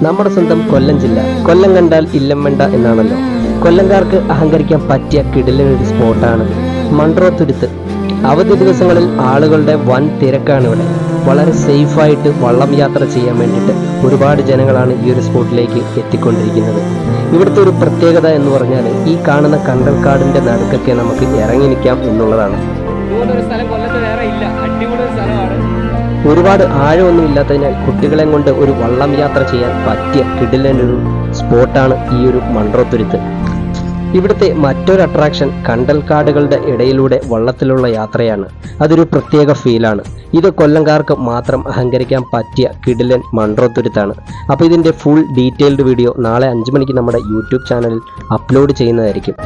നമ്മുടെ സ്വന്തം കൊല്ലം ജില്ല, കൊല്ലം കണ്ടാൽ ഇല്ലം വേണ്ട എന്നാണല്ലോ. കൊല്ലംകാർക്ക് അഹങ്കരിക്കാൻ പറ്റിയ കിടിലനൊരു സ്പോട്ടാണ് മൺട്രോ തുരുത്ത്. അവധി ദിവസങ്ങളിൽ ആളുകളുടെ വൻ തിരക്കാണ് ഇവിടെ. വളരെ സേഫായിട്ട് വള്ളം യാത്ര ചെയ്യാൻ വേണ്ടിയിട്ട് ഒരുപാട് ജനങ്ങളാണ് ഈ ഒരു സ്പോട്ടിലേക്ക് എത്തിക്കൊണ്ടിരിക്കുന്നത്. ഇവിടുത്തെ ഒരു പ്രത്യേകത എന്ന് പറഞ്ഞാൽ ഈ കാണുന്ന കണ്ടൽക്കാടിന്റെ നടുക്കൊക്കെ നമുക്ക് ഇറങ്ങി നിൽക്കാം എന്നുള്ളതാണ്. ഒരുപാട് ആഴമൊന്നും ഇല്ലാത്തതിനാൽ കുട്ടികളെ കൊണ്ട് ഒരു വള്ളം യാത്ര ചെയ്യാൻ പറ്റിയ കിടിലനൊരു സ്പോട്ടാണ് ഈ ഒരു മൺട്രോ തുരുത്ത്. ഇവിടുത്തെ മറ്റൊരു അട്രാക്ഷൻ കണ്ടൽക്കാടുകളുടെ ഇടയിലൂടെ വള്ളത്തിലുള്ള യാത്രയാണ്. അതൊരു പ്രത്യേക ഫീലാണ്. ഇത് കൊല്ലംകാർക്ക് മാത്രം അഹങ്കരിക്കാൻ പറ്റിയ കിടിലൻ മൺട്രോ തുരുത്താണ്. അപ്പോൾ ഇതിൻ്റെ ഫുൾ ഡീറ്റെയിൽഡ് വീഡിയോ നാളെ 5 മണിക്ക് നമ്മുടെ യൂട്യൂബ് ചാനലിൽ അപ്ലോഡ് ചെയ്യുന്നതായിരിക്കും.